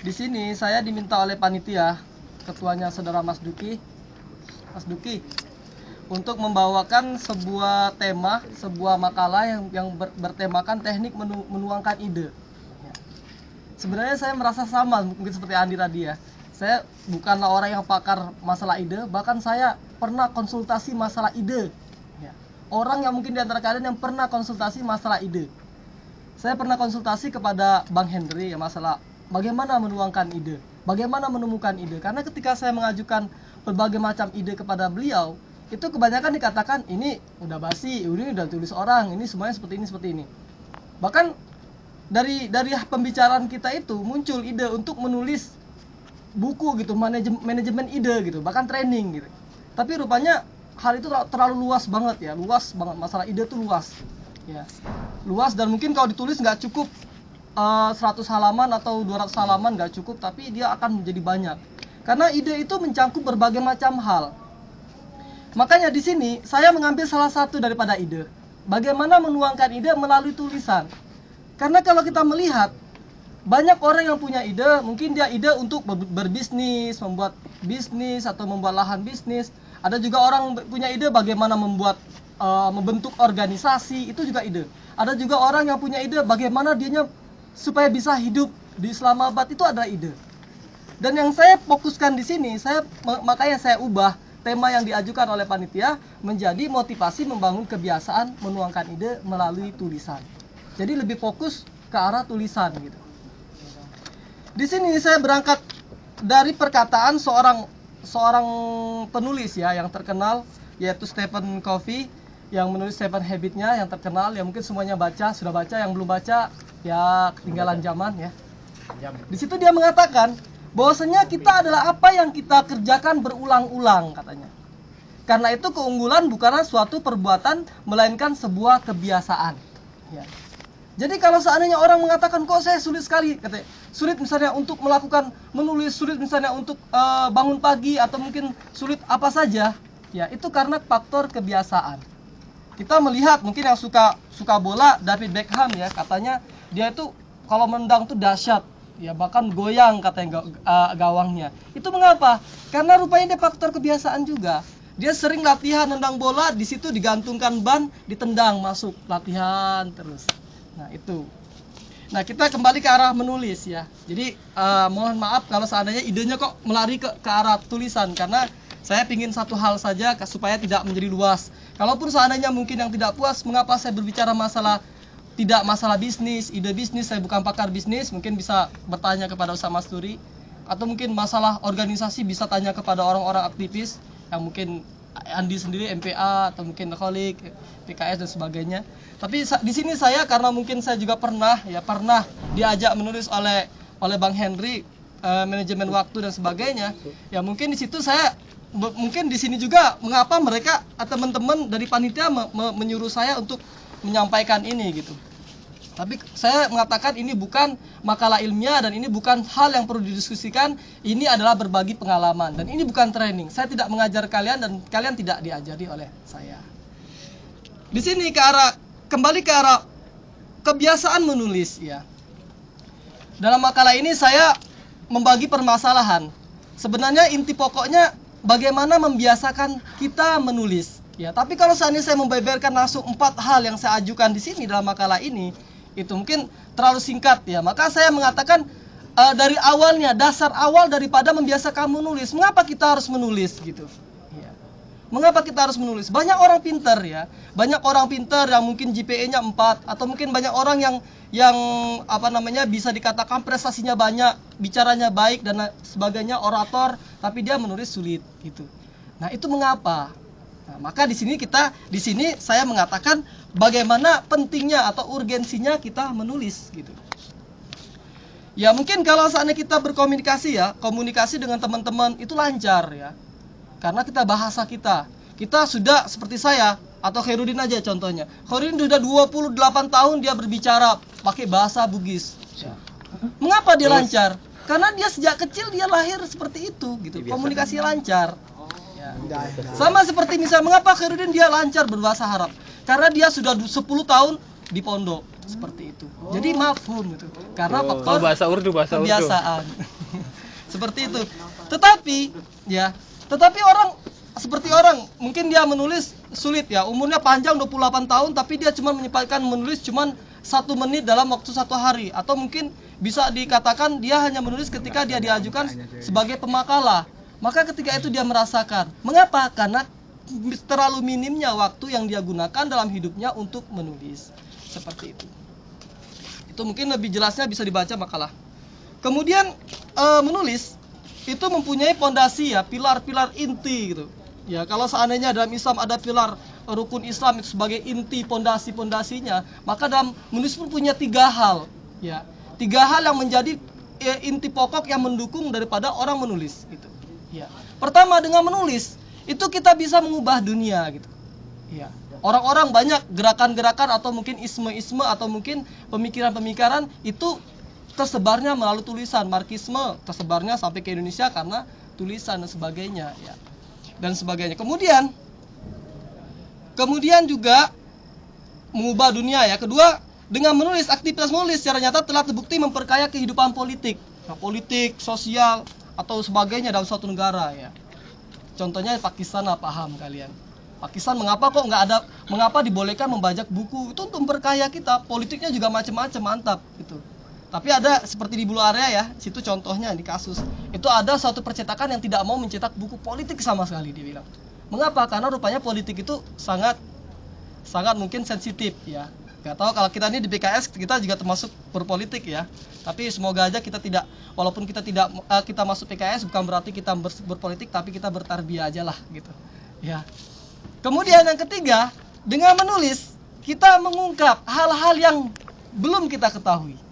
Di sini saya diminta oleh panitia, ketuanya saudara Mas Duki, untuk membawakan sebuah tema, sebuah makalah yang bertemakan teknik menuangkan ide. Sebenarnya saya merasa sama mungkin seperti Andi tadi ya. Saya bukanlah orang yang pakar masalah ide, bahkan saya pernah konsultasi masalah ide. Orang yang mungkin di antara kalian yang pernah konsultasi masalah ide. Saya pernah konsultasi kepada Bang Henry ya masalah bagaimana menuangkan ide, bagaimana menemukan ide. Karena ketika saya mengajukan berbagai macam ide kepada beliau, itu kebanyakan dikatakan ini udah basi, ini udah tulis orang, ini semuanya seperti ini. Bahkan dari pembicaraan kita itu muncul ide untuk menulis buku gitu, manajemen ide gitu, bahkan training gitu. Tapi rupanya hal itu terlalu luas banget ya, luas banget, masalah ide itu luas ya, luas, dan mungkin kalau ditulis nggak cukup 100 halaman atau 200 halaman nggak cukup, tapi dia akan menjadi banyak karena ide itu mencakup berbagai macam hal. Makanya di sini saya mengambil salah satu daripada ide, bagaimana menuangkan ide melalui tulisan. Karena kalau kita melihat banyak orang yang punya ide, mungkin dia ide untuk berbisnis, membuat bisnis atau membuat lahan bisnis. Ada juga orang punya ide bagaimana membentuk organisasi, itu juga ide. Ada juga orang yang punya ide bagaimana dianya supaya bisa hidup di Islamabad, itu adalah ide. Dan yang saya fokuskan di sini, makanya saya ubah tema yang diajukan oleh panitia menjadi motivasi membangun kebiasaan menuangkan ide melalui tulisan. Jadi lebih fokus ke arah tulisan gitu. Di sini saya berangkat dari perkataan seorang penulis ya yang terkenal, yaitu Stephen Covey, yang menulis Seven Habits-nya yang terkenal, ya mungkin semuanya sudah baca, yang belum baca ya ketinggalan zaman ya. Di situ dia mengatakan bahwasanya kita adalah apa yang kita kerjakan berulang-ulang katanya. Karena itu keunggulan bukanlah suatu perbuatan melainkan sebuah kebiasaan. Ya. Jadi kalau seandainya orang mengatakan kok saya sulit sekali, katanya, sulit misalnya untuk menulis, sulit misalnya untuk bangun pagi, atau mungkin sulit apa saja, ya itu karena faktor kebiasaan. Kita melihat mungkin yang suka bola, David Beckham ya, katanya dia itu kalau menendang tuh dahsyat, ya bahkan goyang katanya gawangnya. Itu mengapa? Karena rupanya dia faktor kebiasaan juga. Dia sering latihan nendang bola, di situ digantungkan ban, ditendang masuk, latihan terus. Nah itu. Nah kita kembali ke arah menulis ya. Jadi mohon maaf kalau seandainya idenya kok melari ke arah tulisan, karena saya ingin satu hal saja supaya tidak menjadi luas. Kalaupun seandainya mungkin yang tidak puas mengapa saya berbicara tidak masalah bisnis, ide bisnis, saya bukan pakar bisnis, mungkin bisa bertanya kepada Ustaz Masturi, atau mungkin masalah organisasi bisa tanya kepada orang-orang aktivis yang mungkin Andi sendiri MPA atau mungkin Kholik, PKS dan sebagainya. Tapi di sini saya karena mungkin saya juga pernah diajak menulis oleh Bang Henry manajemen waktu dan sebagainya. Ya mungkin di situ saya mungkin di sini juga mengapa mereka teman-teman dari panitia menyuruh saya untuk menyampaikan ini gitu. Tapi saya mengatakan ini bukan makalah ilmiah dan ini bukan hal yang perlu didiskusikan. Ini adalah berbagi pengalaman dan ini bukan training. Saya tidak mengajar kalian dan kalian tidak diajari oleh saya. Di sini kembali ke arah kebiasaan menulis ya. Dalam makalah ini saya membagi permasalahan. Sebenarnya inti pokoknya bagaimana membiasakan kita menulis ya. Tapi kalau seandainya saya membeberkan langsung 4 hal yang saya ajukan di sini dalam makalah ini, itu mungkin terlalu singkat ya. Maka saya mengatakan dari awalnya, dasar awal daripada membiasakan menulis, mengapa kita harus menulis gitu ya. Mengapa kita harus menulis? Banyak orang pintar ya, banyak orang pintar yang mungkin GPA-nya 4, atau mungkin banyak orang yang bisa dikatakan prestasinya banyak, bicaranya baik dan sebagainya, orator, tapi dia menulis sulit gitu. Nah itu mengapa? Nah, maka di sini saya mengatakan bagaimana pentingnya atau urgensinya kita menulis gitu. Ya mungkin kalau seandainya kita berkomunikasi ya, komunikasi dengan teman-teman itu lancar ya. Karena bahasa kita sudah seperti saya atau Khairudin aja contohnya. Khairudin sudah 28 tahun dia berbicara pakai bahasa Bugis. Ya. Mengapa dia lancar? Karena dia sejak kecil dia lahir seperti itu gitu. Komunikasi lancar. Sama seperti misalnya mengapa Khairudin dia lancar berbahasa Arab? Karena dia sudah 10 tahun di pondok seperti itu. Jadi mafhum gitu. Karena faktor bahasa Urdu. kebiasaan. Seperti itu. Tetapi orang seperti orang mungkin dia menulis sulit ya, umurnya panjang 28 tahun tapi dia cuma menyempatkan menulis cuma 1 menit dalam waktu 1 hari, atau mungkin bisa dikatakan dia hanya menulis ketika dia diajukan sebagai pemakalah. Maka ketika itu dia merasakan. Mengapa? Karena terlalu minimnya waktu yang dia gunakan dalam hidupnya untuk menulis. Seperti itu. Itu mungkin lebih jelasnya bisa dibaca makalah. Kemudian menulis itu mempunyai pondasi ya, pilar-pilar inti gitu. Ya, kalau seandainya dalam Islam ada pilar rukun Islam itu sebagai inti pondasi-pondasinya, maka dalam menulis pun punya 3 hal ya. 3 hal yang menjadi inti pokok yang mendukung daripada orang menulis gitu. Ya. Pertama, dengan menulis itu kita bisa mengubah dunia gitu. Ya. Orang-orang banyak gerakan-gerakan atau mungkin isme-isme atau mungkin pemikiran-pemikiran itu tersebarnya melalui tulisan. Marxisme tersebarnya sampai ke Indonesia karena tulisan dan sebagainya ya. Dan sebagainya. Kemudian juga mengubah dunia ya. Kedua, dengan menulis, aktivitas menulis secara nyata telah terbukti memperkaya kehidupan politik, politik, sosial atau sebagainya dalam suatu negara ya. Contohnya Pakistan, paham kalian? Pakistan mengapa dibolehkan membajak buku? Itu untuk memperkaya kita. Politiknya juga macam-macam, mantap gitu. Tapi ada seperti di Bulu Area ya, situ contohnya di kasus. Itu ada suatu percetakan yang tidak mau mencetak buku politik sama sekali, dia bilang. Mengapa? Karena rupanya politik itu sangat mungkin sensitif ya. Gak tahu, kalau kita ini di PKS kita juga termasuk berpolitik ya. Tapi semoga aja kita tidak, walaupun kita masuk PKS bukan berarti kita berpolitik, tapi kita bertarbiyah aja lah gitu. Ya. Kemudian yang ketiga, dengan menulis kita mengungkap hal-hal yang belum kita ketahui.